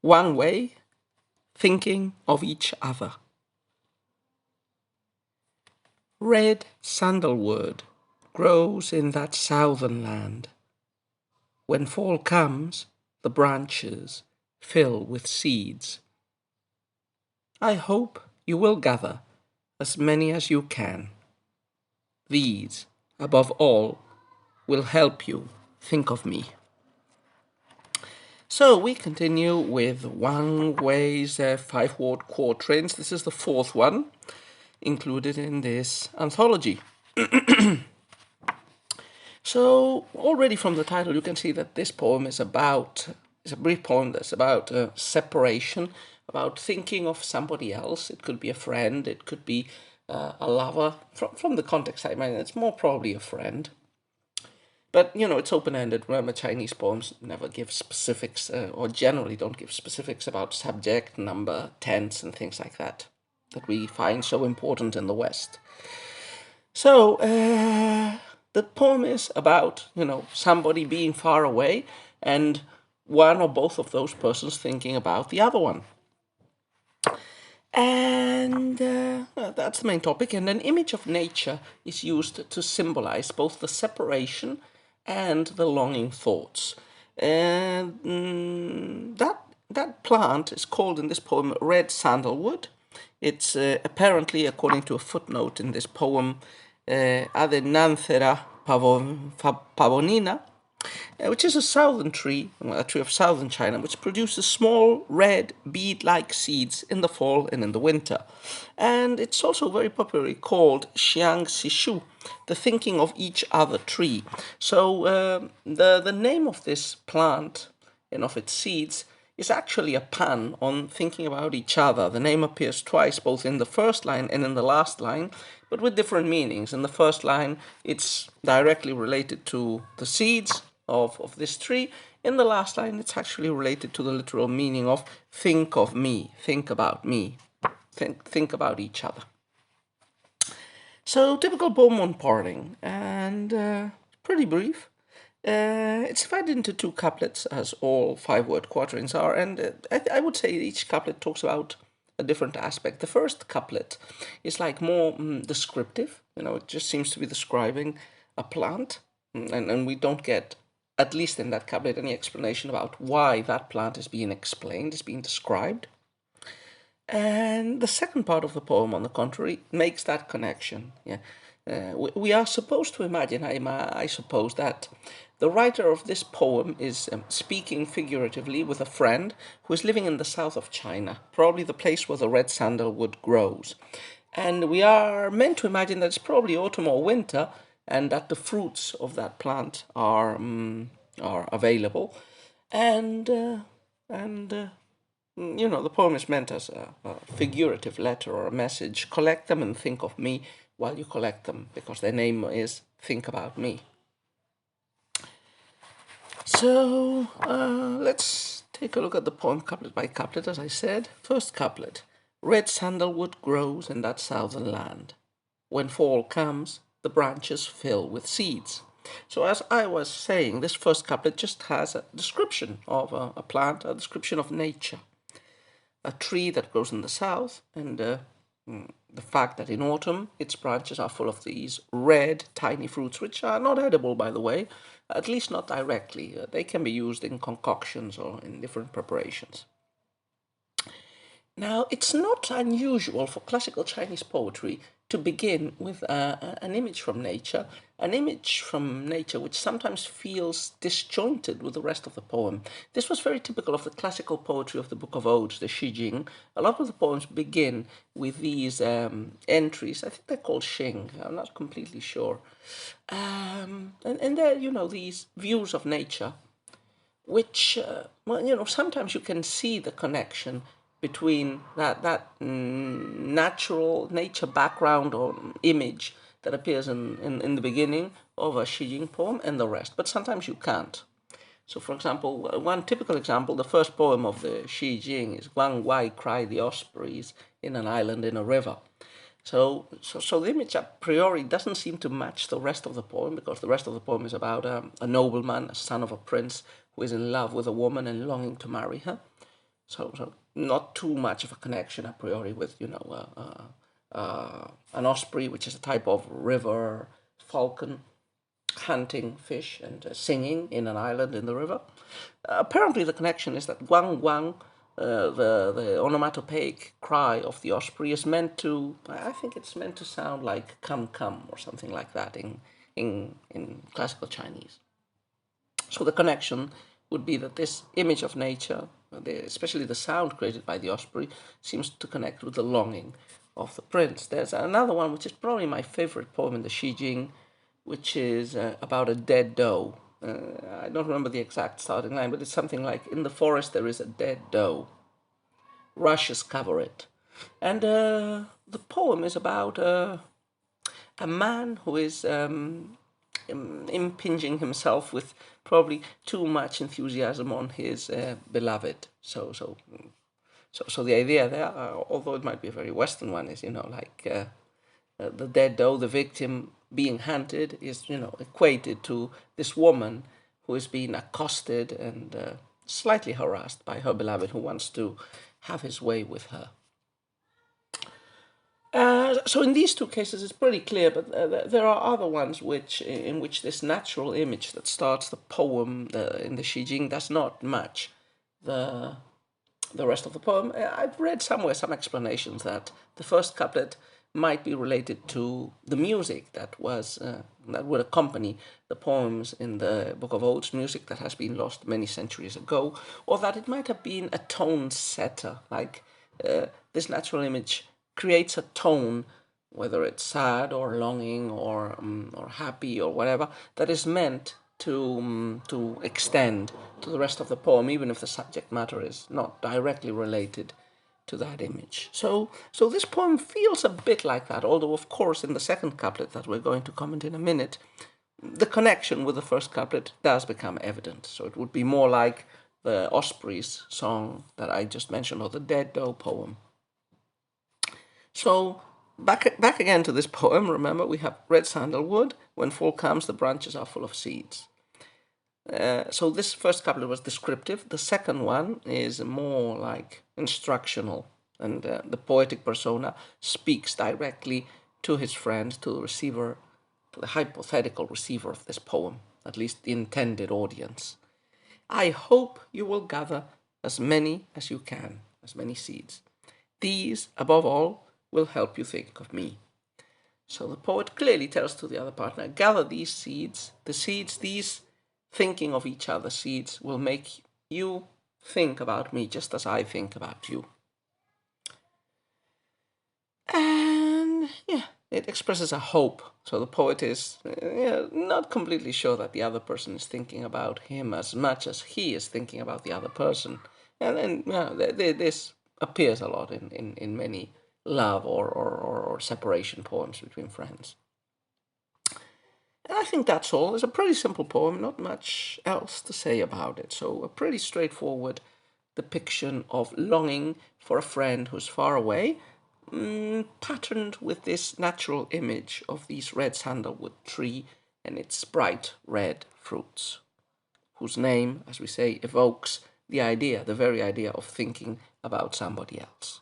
One way, thinking of each other. Red sandalwood grows in that southern land. When fall comes, the branches fill with seeds. I hope you will gather as many as you can. These, above all, will help you think of me. So we continue with Wang Wei's five-word quatrains. This is the fourth one included in this anthology. So already from the title you can see that this poem is a brief poem that's about separation, about thinking of somebody else. It could be a friend, it could be a lover. From the context, I mean, it's more probably a friend. But, it's open-ended. Remember, Chinese poems never give specifics, or generally don't give specifics about subject, number, tense, and things like that we find so important in the West. So, the poem is about, somebody being far away and one or both of those persons thinking about the other one. And that's the main topic. And an image of nature is used to symbolize both the separation and the longing thoughts. And that plant is called in this poem red sandalwood. It's apparently, according to a footnote in this poem, Adenanthera pavonina, which is a southern tree, a tree of southern China, which produces small red bead-like seeds in the fall and in the winter. And it's also very popularly called Xiang Sishu, the thinking of each other tree. So the name of this plant and of its seeds is actually a pun on thinking about each other. The name appears twice, both in the first line and in the last line, but with different meanings. In the first line, it's directly related to the seeds of this tree. In the last line, it's actually related to the literal meaning of think of me, think about me, think about each other. So, typical poem on parting, and pretty brief. It's divided into two couplets, as all five-word quatrains are, and I would say each couplet talks about a different aspect. The first couplet is like more descriptive. It just seems to be describing a plant, and we don't get, at least in that couplet, any explanation about why that plant is being explained, is being described. And the second part of the poem, on the contrary, makes that connection. Yeah. We are supposed to imagine, I suppose, that the writer of this poem is speaking figuratively with a friend who is living in the south of China, probably the place where the red sandalwood grows. And we are meant to imagine that it's probably autumn or winter, and that the fruits of that plant are available, and the poem is meant as a figurative letter or a message. Collect them and think of me while you collect them, because their name is Think About Me. So let's take a look at the poem couplet by couplet, as I said. First couplet. Red sandalwood grows in that southern land. When fall comes, the branches fill with seeds. So as I was saying, this first couplet just has a description of a plant, a description of nature. A tree that grows in the south, and the fact that in autumn its branches are full of these red tiny fruits, which are not edible, by the way, at least not directly. They can be used in concoctions or in different preparations. Now, it's not unusual for classical Chinese poetry to begin with an image from nature, which sometimes feels disjointed with the rest of the poem. This was very typical of the classical poetry of the Book of Odes, the Shijing. A lot of the poems begin with these entries. I think they're called Xing. I'm not completely sure. And they're, these views of nature, which, sometimes you can see the connection between that natural nature background or image that appears in the beginning of a Shijing poem and the rest, but sometimes you can't. So, for example, one typical example, the first poem of the Shijing is Wang cry the ospreys in an island in a river. So the image a priori doesn't seem to match the rest of the poem, because the rest of the poem is about a nobleman, a son of a prince, who is in love with a woman and longing to marry her. So not too much of a connection a priori with, an osprey, which is a type of river falcon, hunting fish and singing in an island in the river. Apparently, the connection is that Wang Wang, the onomatopoeic cry of the osprey, is meant to. I think it's meant to sound like "come come" or something like that in classical Chinese. So the connection would be that this image of nature, especially the sound created by the osprey, seems to connect with the longing of the prince. There's another one, which is probably my favorite poem in the Xi which is about a dead doe. I don't remember the exact starting line, but it's something like, "In the forest there is a dead doe. Rushes cover it." And the poem is about a man who is impinging himself with probably too much enthusiasm on his beloved. So the idea there, although it might be a very Western one, is, the dead doe, the victim being hunted, is, equated to this woman who is being accosted and slightly harassed by her beloved, who wants to have his way with her. So in these two cases, it's pretty clear, but there are other ones in which this natural image that starts the poem in the Xi Jing does not match the rest of the poem. I've read somewhere some explanations that the first couplet might be related to the music that would accompany the poems in the Book of Odes, music that has been lost many centuries ago, or that it might have been a tone setter, like this natural image creates a tone, whether it's sad or longing or happy or whatever, that is meant to extend to the rest of the poem, even if the subject matter is not directly related to that image. So this poem feels a bit like that, although of course in the second couplet that we're going to comment in a minute, the connection with the first couplet does become evident. So it would be more like the Osprey's song that I just mentioned, or the Dead Doe poem. So back again to this poem. Remember, we have red sandalwood. When fall comes, the branches are full of seeds. So this first couplet was descriptive. The second one is more like instructional, and the poetic persona speaks directly to his friend, to the receiver, to the hypothetical receiver of this poem, at least the intended audience. "I hope you will gather as many as you can, as many seeds. These, above all, will help you think of me." So the poet clearly tells to the other partner, gather these seeds. The seeds, these thinking of each other seeds, will make you think about me just as I think about you. And it expresses a hope. So the poet is not completely sure that the other person is thinking about him as much as he is thinking about the other person. And then this appears a lot in many love or separation poems between friends. And I think that's all. It's a pretty simple poem, not much else to say about it. So a pretty straightforward depiction of longing for a friend who's far away, patterned with this natural image of this red sandalwood tree and its bright red fruits, whose name, as we say, evokes the very idea of thinking about somebody else.